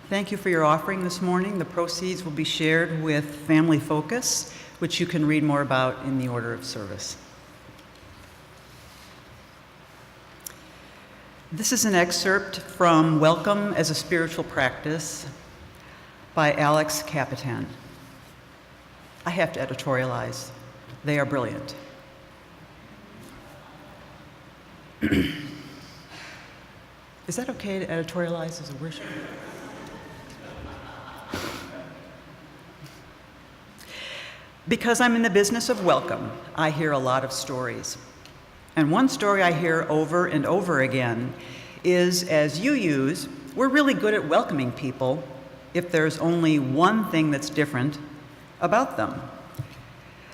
Thank you for your offering this morning. The proceeds will be shared with Family Focus, which you can read more about in the order of service. This is an excerpt from Welcome as a Spiritual Practice by Alex Capitan. I have to editorialize. They are brilliant. Is that okay to editorialize as a worship? Because I'm in the business of welcome, I hear a lot of stories. And one story I hear over and over again is, as UUs, we're really good at welcoming people if there's only one thing that's different about them.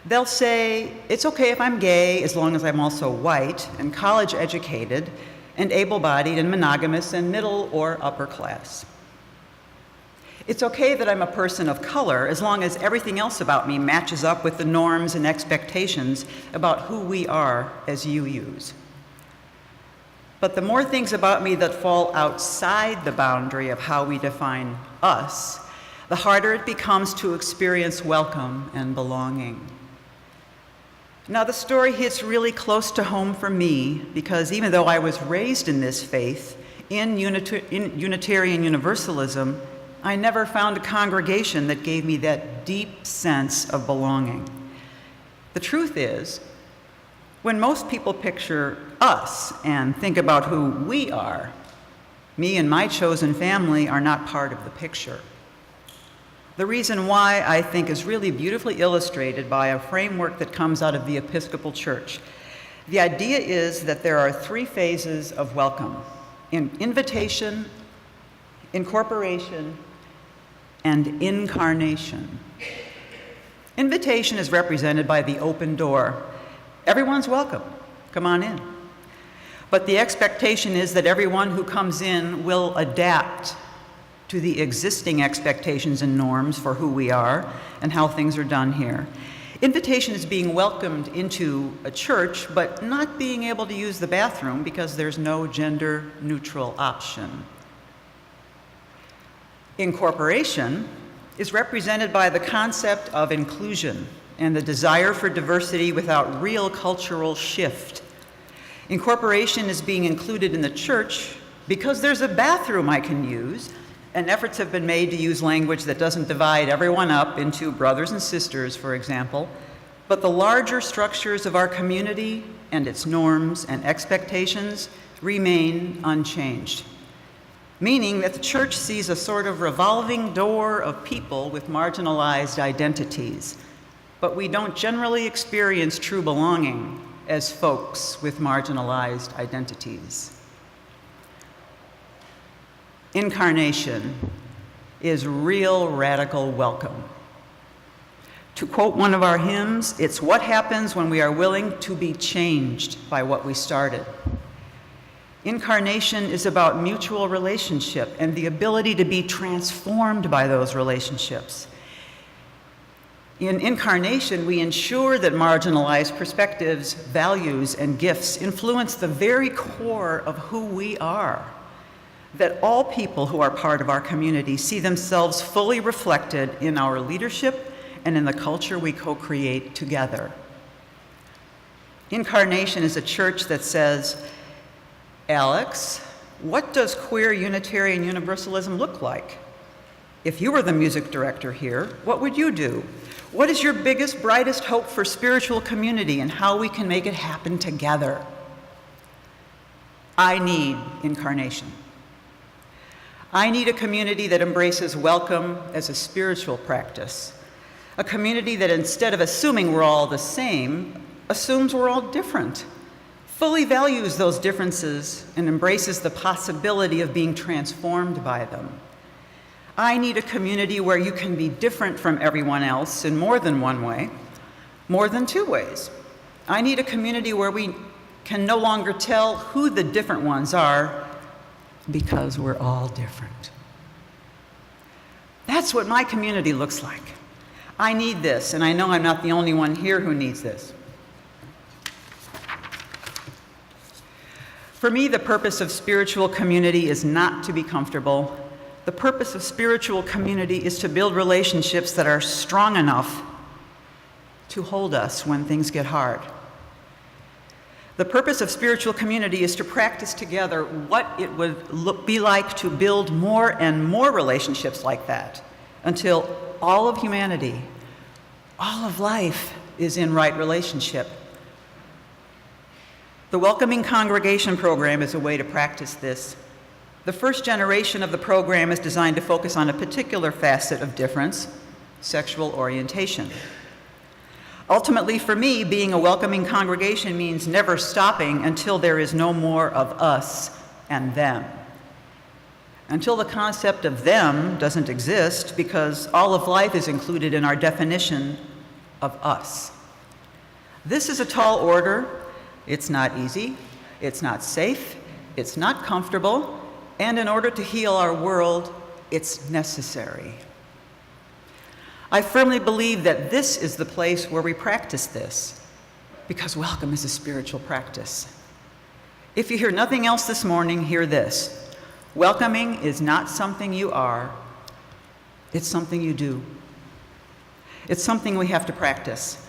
They'll say, it's okay if I'm gay as long as I'm also white and college educated and able-bodied and monogamous and middle or upper class. It's okay that I'm a person of color as long as everything else about me matches up with the norms and expectations about who we are as UUs. But the more things about me that fall outside the boundary of how we define us, the harder it becomes to experience welcome and belonging. Now, the story hits really close to home for me because even though I was raised in this faith, in Unitarian Universalism, I never found a congregation that gave me that deep sense of belonging. The truth is, when most people picture us and think about who we are, me and my chosen family are not part of the picture. The reason why, I think, is really beautifully illustrated by a framework that comes out of the Episcopal Church. The idea is that there are three phases of welcome: invitation, incorporation, and incarnation. Invitation is represented by the open door. Everyone's welcome. Come on in. But the expectation is that everyone who comes in will adapt to the existing expectations and norms for who we are and how things are done here. Invitation is being welcomed into a church, but not being able to use the bathroom because there's no gender-neutral option. Incorporation is represented by the concept of inclusion and the desire for diversity without real cultural shift. Incorporation is being included in the church because there's a bathroom I can use, and efforts have been made to use language that doesn't divide everyone up into brothers and sisters, for example, but the larger structures of our community and its norms and expectations remain unchanged. Meaning that the church sees a sort of revolving door of people with marginalized identities, but we don't generally experience true belonging as folks with marginalized identities. Incarnation is real radical welcome. To quote one of our hymns, it's what happens when we are willing to be changed by what we started. Incarnation is about mutual relationship and the ability to be transformed by those relationships. In incarnation, we ensure that marginalized perspectives, values, and gifts influence the very core of who we are, that all people who are part of our community see themselves fully reflected in our leadership and in the culture we co-create together. Incarnation is a church that says, Alex, what does queer Unitarian Universalism look like? If you were the music director here, what would you do? What is your biggest, brightest hope for spiritual community and how we can make it happen together? I need incarnation. I need a community that embraces welcome as a spiritual practice. A community that instead of assuming we're all the same, assumes we're all different, fully values those differences and embraces the possibility of being transformed by them. I need a community where you can be different from everyone else in more than one way, more than two ways. I need a community where we can no longer tell who the different ones are because we're all different. That's what my community looks like. I need this, and I know I'm not the only one here who needs this. For me, the purpose of spiritual community is not to be comfortable, The purpose of spiritual community is to build relationships that are strong enough to hold us when things get hard. The purpose of spiritual community is to practice together what it would be like to build more and more relationships like that until all of humanity, all of life is in right relationship. The Welcoming Congregation program is a way to practice this. The first generation of the program is designed to focus on a particular facet of difference, sexual orientation. Ultimately, for me, being a welcoming congregation means never stopping until there is no more of us and them. Until the concept of them doesn't exist, because all of life is included in our definition of us. This is a tall order. It's not easy, it's not safe, it's not comfortable, and in order to heal our world, it's necessary. I firmly believe that this is the place where we practice this, because welcome is a spiritual practice. If you hear nothing else this morning, hear this. Welcoming is not something you are, it's something you do. It's something we have to practice,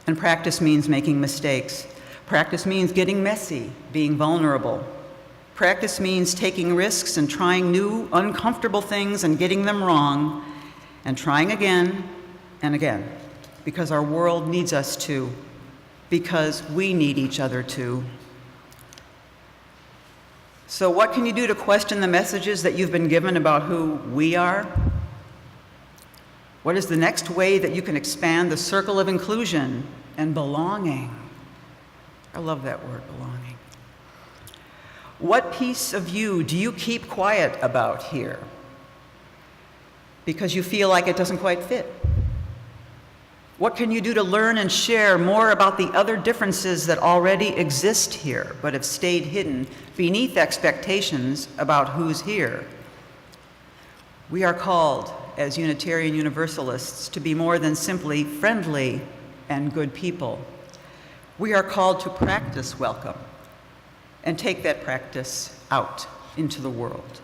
and practice means making mistakes. Practice means getting messy, being vulnerable. Practice means taking risks and trying new, uncomfortable things and getting them wrong, and trying again and again, because our world needs us to, because we need each other to. So what can you do to question the messages that you've been given about who we are? What is the next way that you can expand the circle of inclusion and belonging? I love that word, belonging. What piece of you do you keep quiet about here because you feel like it doesn't quite fit? What can you do to learn and share more about the other differences that already exist here but have stayed hidden beneath expectations about who's here? We are called, as Unitarian Universalists, to be more than simply friendly and good people. We are called to practice welcome and take that practice out into the world.